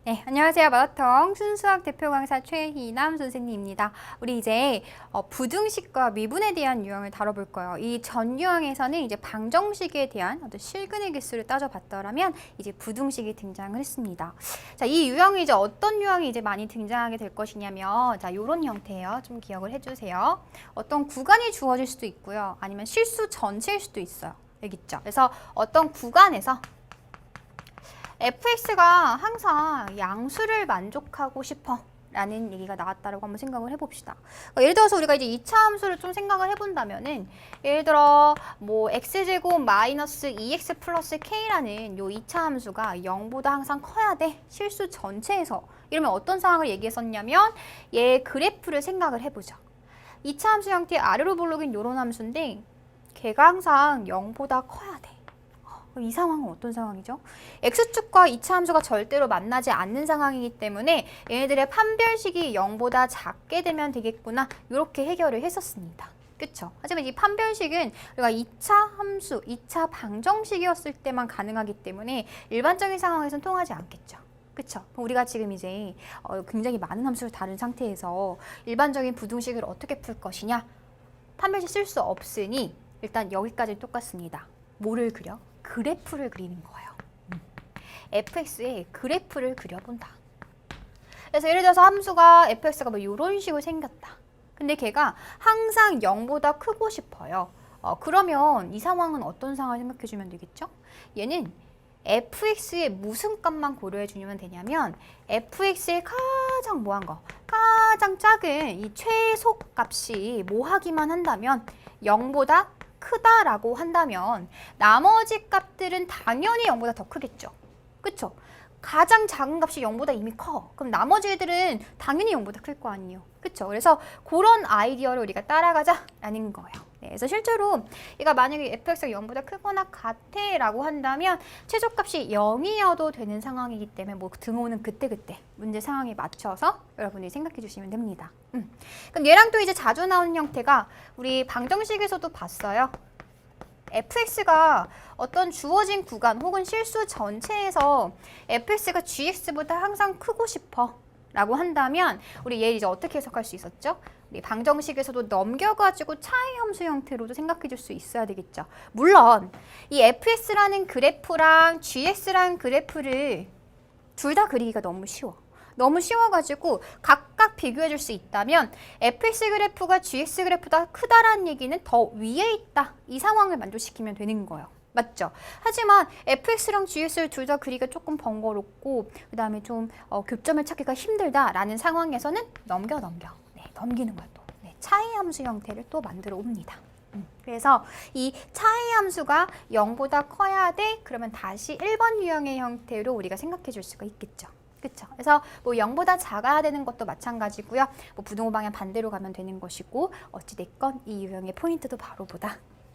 네, 안녕하세요. 마라톤 순수학 대표 강사 최희남 선생님입니다. 우리 이제 부등식과 미분에 대한 유형을 다뤄볼 거예요. 이 전 유형에서는 이제 방정식에 대한 어떤 실근의 개수를 따져봤더라면 이제 부등식이 등장을 했습니다. 자, 이 유형이 이제 어떤 유형이 이제 많이 등장하게 될 것이냐면, 자, 요런 형태예요. 좀 기억을 해주세요. 어떤 구간이 주어질 수도 있고요. 아니면 실수 전체일 수도 있어요. 여기 있죠. 그래서 어떤 구간에서 fx가 항상 양수를 만족하고 싶어 라는 얘기가 나왔다라고 한번 생각을 해봅시다. 그러니까 예를 들어서 우리가 이제 2차 함수를 좀 생각을 해본다면은, 예를 들어 뭐 x제곱 마이너스 2x 플러스 k라는 요 2차 함수가 0보다 항상 커야 돼. 실수 전체에서. 이러면 어떤 상황을 얘기했었냐면, 얘 그래프를 생각을 해보죠. 2차 함수 형태의 아래로 볼록인 요런 함수인데 걔가 항상 0보다 커야 돼. 이 상황은 어떤 상황이죠? x축과 2차 함수가 절대로 만나지 않는 상황이기 때문에 얘네들의 판별식이 0보다 작게 되면 되겠구나, 이렇게 해결을 했었습니다. 그쵸? 하지만 이 판별식은 우리가 2차 함수, 2차 방정식이었을 때만 가능하기 때문에 일반적인 상황에서는 통하지 않겠죠. 그쵸? 우리가 지금 이제 굉장히 많은 함수를 다룬 상태에서 일반적인 부등식을 어떻게 풀 것이냐? 판별식 쓸 수 없으니 일단 여기까지는 똑같습니다. 뭐를 그려? 그래프를 그리는 거예요. fx의 그래프를 그려본다. 그래서 예를 들어서 함수가 fx가 뭐 이런 식으로 생겼다. 근데 걔가 항상 0보다 크고 싶어요. 그러면 이 상황은 어떤 상황을 생각해 주면 되겠죠? 얘는 fx의 무슨 값만 고려해 주면 되냐면, fx의 가장 뭐한 거, 가장 작은 이 최소 값이 뭐 하기만 한다면 0보다 크다라고 한다면 나머지 값들은 당연히 0보다 더 크겠죠. 그쵸? 가장 작은 값이 0보다 이미 커. 그럼 나머지 애들은 당연히 0보다 클 거 아니에요. 그쵸? 그래서 그런 아이디어를 우리가 따라가자라는 거예요. 네, 그래서 실제로 얘가 만약에 fx가 0보다 크거나 같아 라고 한다면 최소값이 0이어도 되는 상황이기 때문에 뭐 등호는 그때그때 문제 상황에 맞춰서 여러분들이 생각해 주시면 됩니다. 그럼 얘랑 또 이제 자주 나오는 형태가 우리 방정식에서도 봤어요. fx가 어떤 주어진 구간 혹은 실수 전체에서 fx가 gx보다 항상 크고 싶어 라고 한다면 우리 얘 이제 어떻게 해석할 수 있었죠? 우리 방정식에서도 넘겨가지고 차이 함수 형태로도 생각해 줄 수 있어야 되겠죠. 물론 이 fx라는 그래프랑 gx라는 그래프를 둘 다 그리기가 너무 쉬워. 너무 쉬워가지고 각각 비교해 줄 수 있다면 fx 그래프가 gx 그래프보다 크다라는 얘기는 더 위에 있다. 이 상황을 만족시키면 되는 거예요. 맞죠? 하지만 fx랑 gx를 둘 다 그리기가 조금 번거롭고 그 다음에 좀 교점을 찾기가 힘들다라는 상황에서는 넘기는 거야 또. 네, 차이 함수 형태를 또 만들어 옵니다. 그래서 이 차이 함수가 0보다 커야 돼. 그러면 다시 1번 유형의 형태로 우리가 생각해 줄 수가 있겠죠. 그쵸? 그래서 뭐 0보다 작아야 되는 것도 마찬가지고요. 뭐 부등호 방향 반대로 가면 되는 것이고, 어찌됐건 이 유형의 포인트도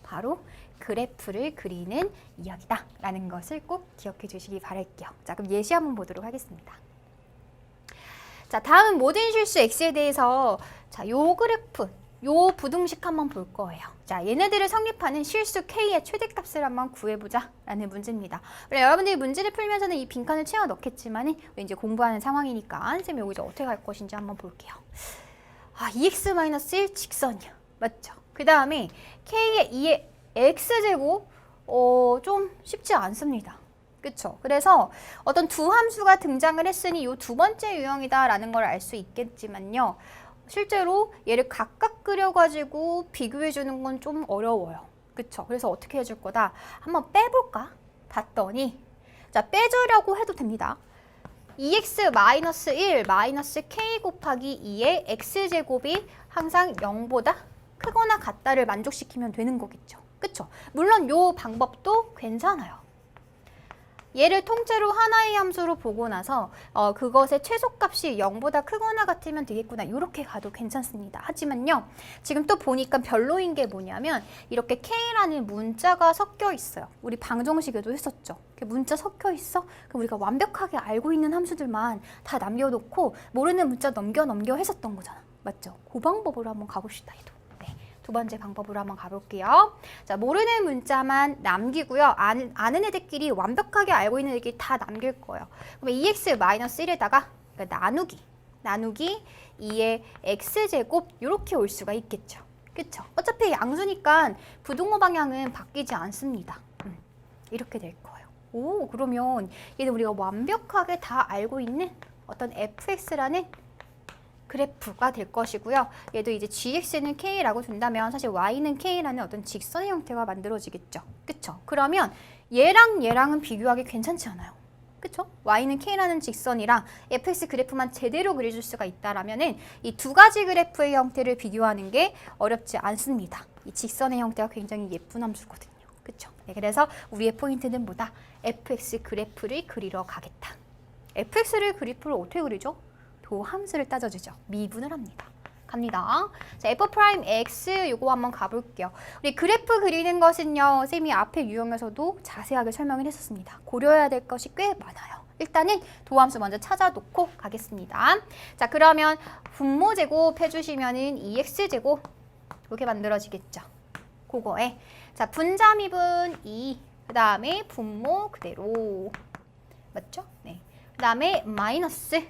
바로 그래프를 그리는 이야기다 라는 것을 꼭 기억해 주시기 바랄게요. 자, 그럼 예시 한번 보도록 하겠습니다. 자, 다음 모든 실수 x에 대해서 자, 요 그래프, 요 부등식 한번 볼 거예요. 자, 얘네들을 성립하는 실수 k의 최대값을 한번 구해보자 라는 문제입니다. 여러분들이 문제를 풀면서는 이 빈칸을 채워 넣겠지만 이제 공부하는 상황이니까 쌤이 여기 이제 어떻게 갈 것인지 한번 볼게요. 2x-1 직선이야. 맞죠? 그 다음에 k의 2의 x제곱 좀 쉽지 않습니다. 그쵸? 그래서 어떤 두 함수가 등장을 했으니 이 두 번째 유형이다라는 걸 알 수 있겠지만요. 실제로 얘를 각각 그려가지고 비교해주는 건 좀 어려워요. 그쵸? 그래서 어떻게 해줄 거다? 한번 빼볼까? 봤더니 자, 빼주려고 해도 됩니다. 2x-1 마이너스 k 곱하기 2의 x제곱이 항상 0보다 크거나 같다를 만족시키면 되는 거겠죠. 그쵸? 물론 요 방법도 괜찮아요. 얘를 통째로 하나의 함수로 보고 나서 그것의 최소값이 0보다 크거나 같으면 되겠구나, 이렇게 가도 괜찮습니다. 하지만요, 지금 또 보니까 별로인 게 뭐냐면 이렇게 K라는 문자가 섞여 있어요. 우리 방정식에도 했었죠. 이렇게 문자 섞여 있어? 그럼 우리가 완벽하게 알고 있는 함수들만 다 남겨놓고 모르는 문자 넘겨 했었던 거잖아. 맞죠? 그 방법으로 한번 가봅시다. 얘도. 네. 두 번째 방법으로 한번 가볼게요. 자, 모르는 문자만 남기고요. 아는 애들끼리 완벽하게 알고 있는 애들끼리 다 남길 거예요. 그러면 2x-1에다가 그러니까 나누기 2의 x제곱 이렇게 올 수가 있겠죠. 그쵸? 어차피 양수니까 부동호 방향은 바뀌지 않습니다. 이렇게 될 거예요. 오, 그러면 얘는 우리가 완벽하게 다 알고 있는 어떤 fx라는 그래프가 될 것이고요. 얘도 이제 gx는 k라고 둔다면 사실 y는 k라는 어떤 직선의 형태가 만들어지겠죠. 그쵸? 그러면 얘랑은 비교하기 괜찮지 않아요? 그쵸? y는 k라는 직선이랑 fx 그래프만 제대로 그려줄 수가 있다라면은 이 두 가지 그래프의 형태를 비교하는 게 어렵지 않습니다. 이 직선의 형태가 굉장히 예쁜 함수거든요. 그쵸? 네, 그래서 우리의 포인트는 뭐다? fx 그래프를 그리러 가겠다. fx를 그래프를 어떻게 그리죠? 도함수를 따져주죠. 미분을 합니다. 갑니다. 자, f'x 요거 한번 가볼게요. 우리 그래프 그리는 것은요. 쌤이 앞에 유형에서도 자세하게 설명을 했었습니다. 고려해야 될 것이 꽤 많아요. 일단은 도함수 먼저 찾아놓고 가겠습니다. 자, 그러면 분모 제곱 해주시면은 2x제곱 이렇게 만들어지겠죠. 그거에 자, 분자 미분 2, 그 다음에 분모 그대로 맞죠? 네. 그 다음에 마이너스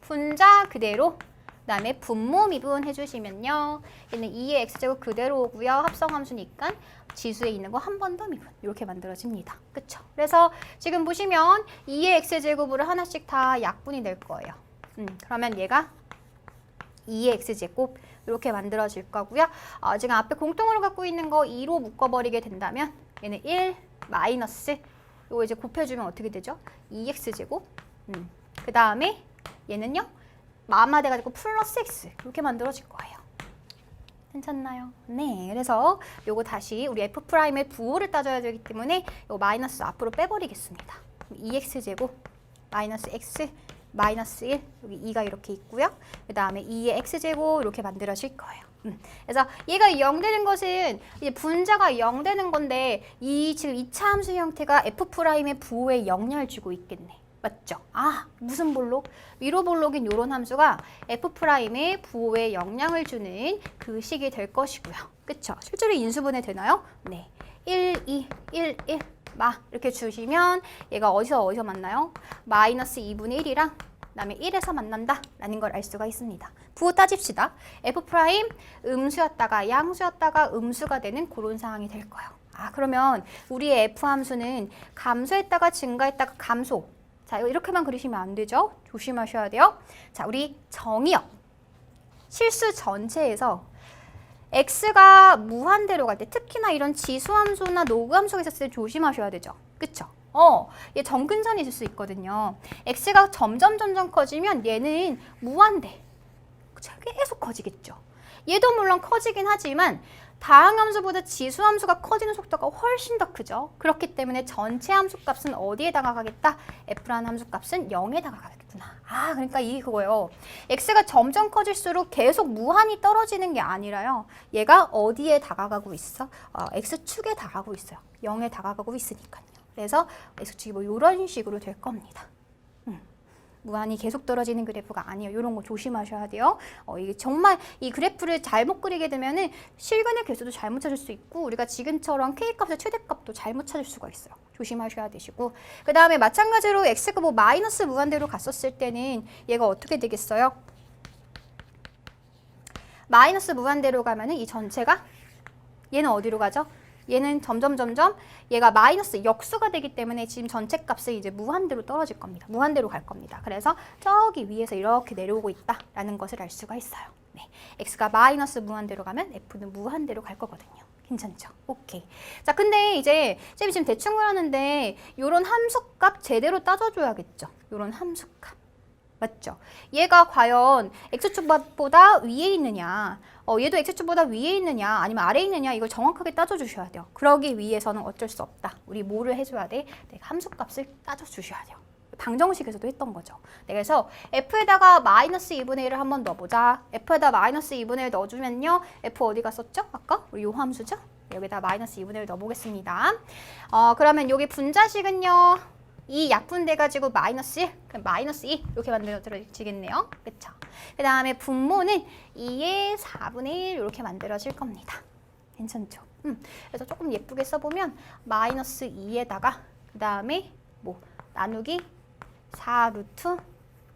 분자 그대로 그 다음에 분모 미분 해주시면요. 얘는 2의 x제곱 그대로 오고요. 합성함수니까 지수에 있는 거 한 번 더 미분 이렇게 만들어집니다. 그쵸? 그래서 지금 보시면 2의 x제곱으로 하나씩 다 약분이 될 거예요. 그러면 얘가 2의 x제곱 이렇게 만들어질 거고요. 지금 앞에 공통으로 갖고 있는 거 2로 묶어버리게 된다면 얘는 1 마이너스 이거 이제 곱해주면 어떻게 되죠? 2x제곱 그 다음에 얘는요. 마마 돼가지고 플러스 x 이렇게 만들어질 거예요. 괜찮나요? 네, 그래서 요거 다시 우리 f'의 부호를 따져야 되기 때문에 요 마이너스 앞으로 빼버리겠습니다. 2x제곱 마이너스 x 마이너스 1 여기 2가 이렇게 있고요. 그 다음에 2의 x제곱 이렇게 만들어질 거예요. 그래서 얘가 0 되는 것은 이제 분자가 0 되는 건데 지금 2차 함수 형태가 f'의 부호에 영향을 주고 있겠네. 맞죠? 무슨 볼록? 위로 볼록인 요런 함수가 f'의 부호에 영향을 주는 그 식이 될 것이고요. 그쵸? 실제로 인수분해 되나요? 네. 1, 2, 1, 1, 이렇게 주시면 얘가 어디서 만나요? 마이너스 2분의 1이랑 그다음에 1에서 만난다 라는 걸 알 수가 있습니다. 부호 따집시다. f' 음수였다가 양수였다가 음수가 되는 그런 상황이 될 거예요. 그러면 우리의 f 함수는 감소했다가 증가했다가 감소. 자, 이렇게만 그리시면 안 되죠? 조심하셔야 돼요. 자, 우리 정의역. 실수 전체에서 x가 무한대로 갈 때, 특히나 이런 지수함수나 노구함수가 있었을 때 조심하셔야 되죠. 그쵸? 얘 정근선이 있을 수 있거든요. x가 점점 커지면 얘는 무한대. 계속 커지겠죠. 얘도 물론 커지긴 하지만 다항함수보다 지수함수가 커지는 속도가 훨씬 더 크죠. 그렇기 때문에 전체 함수값은 어디에 다가가겠다? f라는 함수값은 0에 다가가겠구나. 그러니까 그거예요. x가 점점 커질수록 계속 무한히 떨어지는 게 아니라요. 얘가 어디에 다가가고 있어? x축에 다가가고 있어요. 0에 다가가고 있으니까요. 그래서 x축이 이런 식으로 될 겁니다. 무한히 계속 떨어지는 그래프가 아니에요. 이런 거 조심하셔야 돼요. 이게 정말 이 그래프를 잘못 그리게 되면은 실근의 개수도 잘못 찾을 수 있고 우리가 지금처럼 k값의 최대값도 잘못 찾을 수가 있어요. 조심하셔야 되시고 그 다음에 마찬가지로 x가 마이너스 무한대로 갔었을 때는 얘가 어떻게 되겠어요? 마이너스 무한대로 가면은 이 전체가 얘는 어디로 가죠? 얘는 점점 얘가 마이너스 역수가 되기 때문에 지금 전체 값은 이제 무한대로 떨어질 겁니다. 무한대로 갈 겁니다. 그래서 저기 위에서 이렇게 내려오고 있다라는 것을 알 수가 있어요. 네, x가 마이너스 무한대로 가면 f는 무한대로 갈 거거든요. 괜찮죠? 오케이. 자, 근데 이제 쌤이 지금 대충 그러는데 요런 함수값 제대로 따져줘야겠죠. 요런 함수값. 맞죠? 얘가 과연 x축보다 위에 있느냐 얘도 x축보다 위에 있느냐 아니면 아래에 있느냐 이걸 정확하게 따져주셔야 돼요. 그러기 위해서는 어쩔 수 없다. 우리 뭐를 해줘야 돼? 내가 함수값을 따져주셔야 돼요. 방정식에서도 했던 거죠. 그래서 f에다가 마이너스 2분의 1을 한번 넣어보자. f에다 마이너스 2분의 1 넣어주면요. f 어디 갔었죠? 아까? 우리 요 함수죠? 여기다 마이너스 2분의 1 넣어보겠습니다. 그러면 여기 분자식은요. 이 약분돼가지고 마이너스 1, 그럼 마이너스 2 이렇게 만들어지겠네요. 그쵸? 그 다음에 분모는 2의 4분의 1 이렇게 만들어질 겁니다. 괜찮죠? 그래서 조금 예쁘게 써보면 마이너스 2에다가 그 다음에 뭐 나누기 4 루트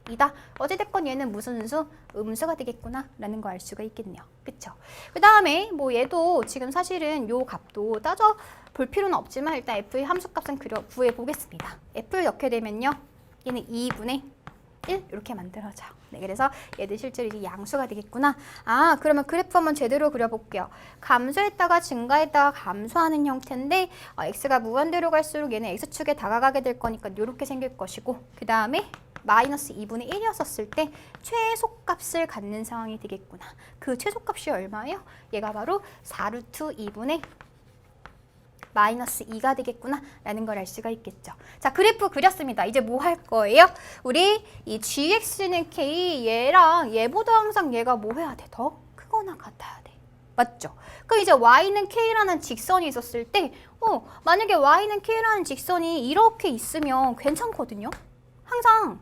2다. 어찌됐건 얘는 무슨 수? 음수가 되겠구나 라는 거 알 수가 있겠네요. 그쵸? 그 다음에 뭐 얘도 지금 사실은 요 값도 따져 볼 필요는 없지만 일단 f의 함수값은 구해 보겠습니다. f를 넣게 되면요. 얘는 2분의 1 이렇게 만들어져요. 네, 그래서 얘들 실제로 이제 양수가 되겠구나. 아, 그러면 그래프 한번 제대로 그려볼게요. 감소했다가 증가했다가 감소하는 형태인데 x가 무한대로 갈수록 얘는 x축에 다가가게 될 거니까 이렇게 생길 것이고 그 다음에 마이너스 2분의 1이었을 때 최소값을 갖는 상황이 되겠구나. 그 최소값이 얼마예요? 얘가 바로 4루트 2분의 마이너스 2가 되겠구나 라는 걸 알 수가 있겠죠. 자, 그래프 그렸습니다. 이제 뭐 할 거예요? 우리 이 gx는 k 얘랑 얘보다 항상 얘가 뭐 해야 돼? 더 크거나 같아야 돼. 맞죠? 그럼 이제 y는 k라는 직선이 있었을 때 만약에 y는 k라는 직선이 이렇게 있으면 괜찮거든요. 항상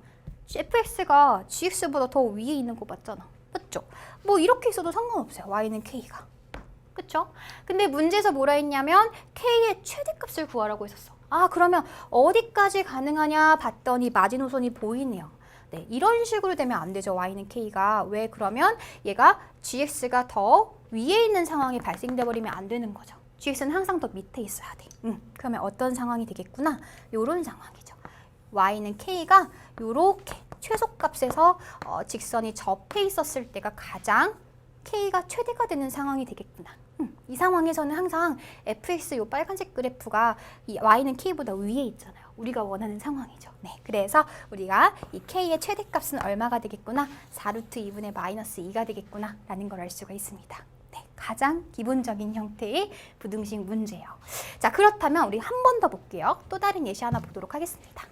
fx가 gx보다 더 위에 있는 거 맞잖아. 맞죠? 뭐 이렇게 있어도 상관없어요. y는 k가. 그쵸? 근데 문제에서 뭐라 했냐면 k의 최대값을 구하라고 했었어. 아, 그러면 어디까지 가능하냐 봤더니 마지노선이 보이네요. 네, 이런 식으로 되면 안 되죠. y는 k가. 왜? 그러면 얘가 gx가 더 위에 있는 상황이 발생돼 버리면 안 되는 거죠. gx는 항상 더 밑에 있어야 돼. 그러면 어떤 상황이 되겠구나? 요런 상황이죠. y는 k가 요렇게 최소값에서 직선이 접해 있었을 때가 가장 k가 최대가 되는 상황이 되겠구나. 이 상황에서는 항상 fx 요 빨간색 그래프가 이 y는 k보다 위에 있잖아요. 우리가 원하는 상황이죠. 네, 그래서 우리가 이 k의 최대값은 얼마가 되겠구나? 4루트 2분의 마이너스 2가 되겠구나 라는 걸 알 수가 있습니다. 네, 가장 기본적인 형태의 부등식 문제예요. 자, 그렇다면 우리 한 번 더 볼게요. 또 다른 예시 하나 보도록 하겠습니다.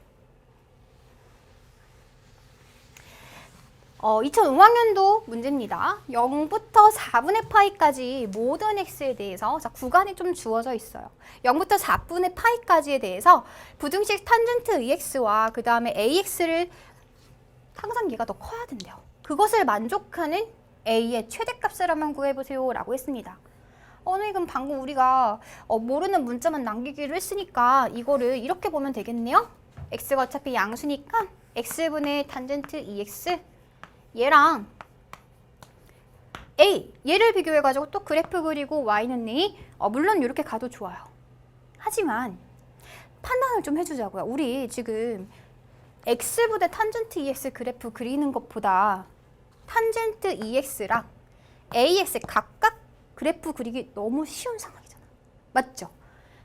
2005학년도 문제입니다. 0부터 4분의 파이까지 모든 x에 대해서 자, 구간이 좀 주어져 있어요. 0부터 4분의 파이까지에 대해서 부등식 탄젠트 ex와 그 다음에 ax를 항상 얘가 더 커야 된대요. 그것을 만족하는 a의 최대값을 한번 구해보세요 라고 했습니다. 네, 그럼 방금 우리가 모르는 문자만 남기기로 했으니까 이거를 이렇게 보면 되겠네요. x가 어차피 양수니까 x분의 탄젠트 2x 얘랑 A, 얘를 비교해가지고 또 그래프 그리고 y는 A, 물론 이렇게 가도 좋아요. 하지만 판단을 좀 해주자고요. 우리 지금 x분의 탄젠트 2x 그래프 그리는 것보다 탄젠트 2x랑 ax 각각 그래프 그리기 너무 쉬운 상황이잖아. 맞죠?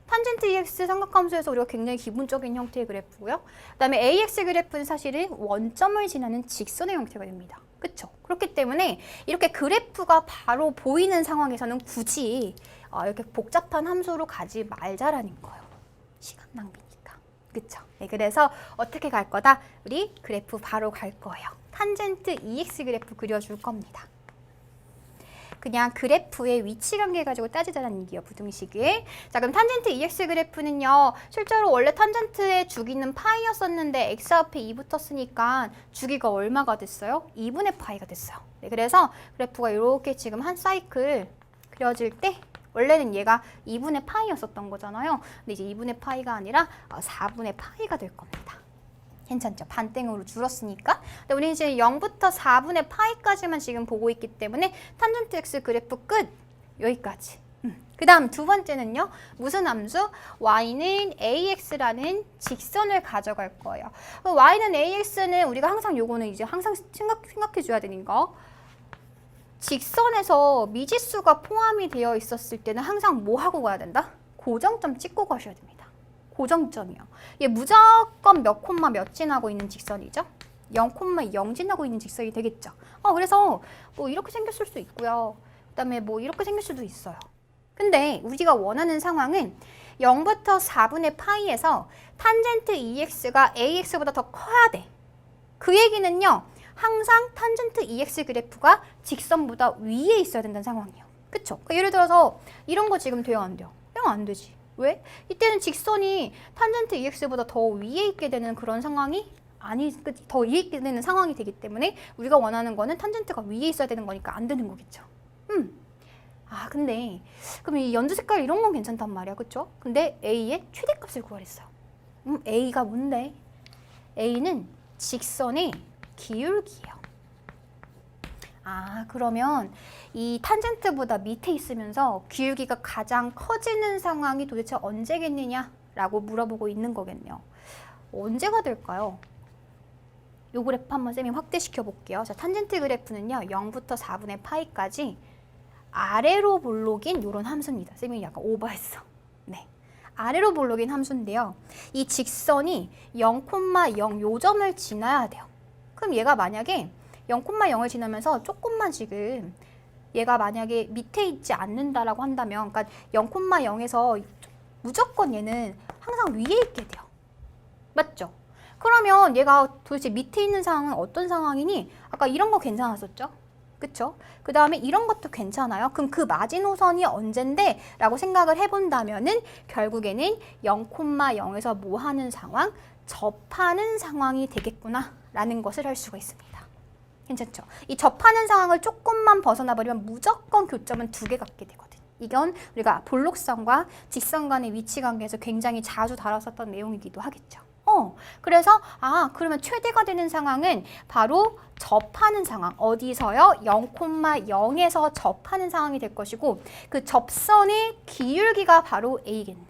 탄젠트 EX 삼각함수에서 우리가 굉장히 기본적인 형태의 그래프고요. 그 다음에 AX 그래프는 사실은 원점을 지나는 직선의 형태가 됩니다. 그쵸? 그렇기 때문에 이렇게 그래프가 바로 보이는 상황에서는 굳이 이렇게 복잡한 함수로 가지 말자라는 거예요. 시간 낭비니까. 그쵸? 네, 그래서 어떻게 갈 거다? 우리 그래프 바로 갈 거예요. 탄젠트 EX 그래프 그려줄 겁니다. 그냥 그래프의 위치 관계 가지고 따지자는 얘기예요. 부등식을. 자, 그럼 탄젠트 EX 그래프는요. 실제로 원래 탄젠트의 주기는 파이였었는데 x 앞에 2 붙었으니까 주기가 얼마가 됐어요? 2분의 파이가 됐어요. 네, 그래서 그래프가 이렇게 지금 한 사이클 그려질 때 원래는 얘가 2분의 파이였었던 거잖아요. 근데 이제 2분의 파이가 아니라 4분의 파이가 될 겁니다. 괜찮죠? 반땡으로 줄었으니까. 근데 우리 이제 0부터 4분의 파이까지만 지금 보고 있기 때문에 탄젠트 x 그래프 끝! 여기까지. 그 다음 두 번째는요. 무슨 함수? y는 ax라는 직선을 가져갈 거예요. y는 ax는 우리가 항상 요거는 이제 항상 생각해 줘야 되는 거. 직선에서 미지수가 포함이 되어 있었을 때는 항상 뭐 하고 가야 된다? 고정점 찍고 가셔야 됩니다. 고정점이요. 얘 무조건 몇 콤마 몇 지나고 있는 직선이죠. 0,0 지나고 있는 직선이 되겠죠. 그래서 뭐 이렇게 생겼을 수도 있고요. 그다음에 뭐 이렇게 생길 수도 있어요. 근데 우리가 원하는 상황은 0부터 4분의 파이에서 탄젠트 EX가 AX보다 더 커야 돼. 그 얘기는요. 항상 탄젠트 EX 그래프가 직선보다 위에 있어야 된다는 상황이에요. 그쵸? 그러니까 예를 들어서 이런 거 지금 돼요, 안 돼요? 그냥 안 되지. 왜? 이때는 직선이 탄젠트 EX보다 더 위에 있게 되는 그런 상황이 아니 더 이익되는 상황이 되기 때문에 우리가 원하는 거는 탄젠트가 위에 있어야 되는 거니까 안 되는 거겠죠. 아 근데 그럼 이 연두 색깔 이런 건 괜찮단 말이야, 그쵸? 근데 A의 최대값을 구하랬어요. A가 뭔데? A는 직선의 기울기예요. 아 그러면 이 탄젠트보다 밑에 있으면서 기울기가 가장 커지는 상황이 도대체 언제겠느냐라고 물어보고 있는 거겠네요. 언제가 될까요? 요 그래프 한번 쌤이 확대시켜 볼게요. 자, 탄젠트 그래프는요 0부터 4분의 파이까지 아래로 볼록인 요런 함수입니다. 쌤이 약간 오버했어. 네. 아래로 볼록인 함수인데요. 이 직선이 0,0 요점을 지나야 돼요. 그럼 얘가 만약에 0,0을 지나면서 조금만 지금 얘가 만약에 밑에 있지 않는다라고 한다면 그러니까 0,0에서 무조건 얘는 항상 위에 있게 돼요. 맞죠? 그러면 얘가 도대체 밑에 있는 상황은 어떤 상황이니? 아까 이런 거 괜찮았었죠? 그쵸? 그 다음에 이런 것도 괜찮아요. 그럼 그 마지노선이 언젠데? 라고 생각을 해본다면은 결국에는 0,0에서 뭐 하는 상황? 접하는 상황이 되겠구나 라는 것을 할 수가 있습니다. 괜찮죠? 이 접하는 상황을 조금만 벗어나 버리면 무조건 교점은 2개 갖게 되거든. 이건 우리가 볼록선과 직선 간의 위치 관계에서 굉장히 자주 다뤘었던 내용이기도 하겠죠. 그래서 그러면 최대가 되는 상황은 바로 접하는 상황. 어디서요? 0,0에서 접하는 상황이 될 것이고 그 접선의 기울기가 바로 A겠네.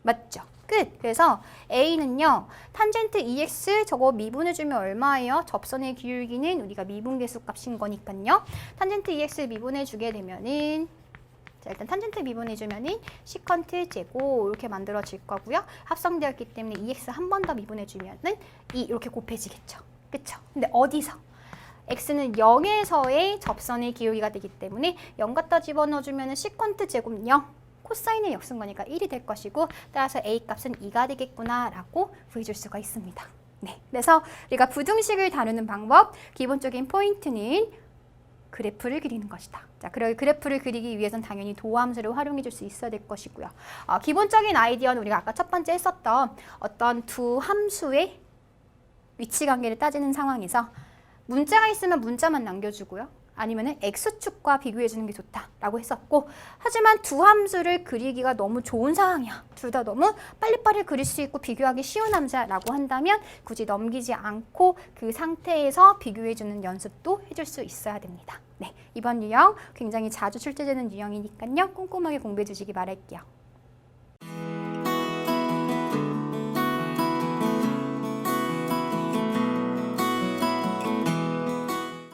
맞죠? 끝. 그래서 A는요. 탄젠트 EX 저거 미분해주면 얼마예요? 접선의 기울기는 우리가 미분계수 값인 거니까요. 탄젠트 EX 미분해주게 되면은 자, 일단 탄젠트 미분해주면은 시컨트 제곱 이렇게 만들어질 거고요. 합성되었기 때문에 EX 한 번 더 미분해주면은 2 이렇게 곱해지겠죠. 그쵸? 근데 어디서? X는 0에서의 접선의 기울기가 되기 때문에 0 갖다 집어넣어주면은 시컨트 제곱 0. 코사인의 역순거니까 1이 될 것이고 따라서 A 값은 2가 되겠구나 라고 구해줄 수가 있습니다. 네, 그래서 우리가 부등식을 다루는 방법 기본적인 포인트는 그래프를 그리는 것이다. 자, 그래프를 그리기 위해서는 당연히 도함수를 활용해 줄 수 있어야 될 것이고요. 기본적인 아이디어는 우리가 아까 첫 번째 했었던 어떤 두 함수의 위치 관계를 따지는 상황에서 문자가 있으면 문자만 남겨주고요. 아니면은 X축과 비교해 주는 게 좋다라고 했었고 하지만 두 함수를 그리기가 너무 좋은 상황이야. 둘 다 너무 빨리빨리 그릴 수 있고 비교하기 쉬운 함수라고 한다면 굳이 넘기지 않고 그 상태에서 비교해 주는 연습도 해줄 수 있어야 됩니다. 네, 이번 유형 굉장히 자주 출제되는 유형이니까요. 꼼꼼하게 공부해 주시기 바랄게요.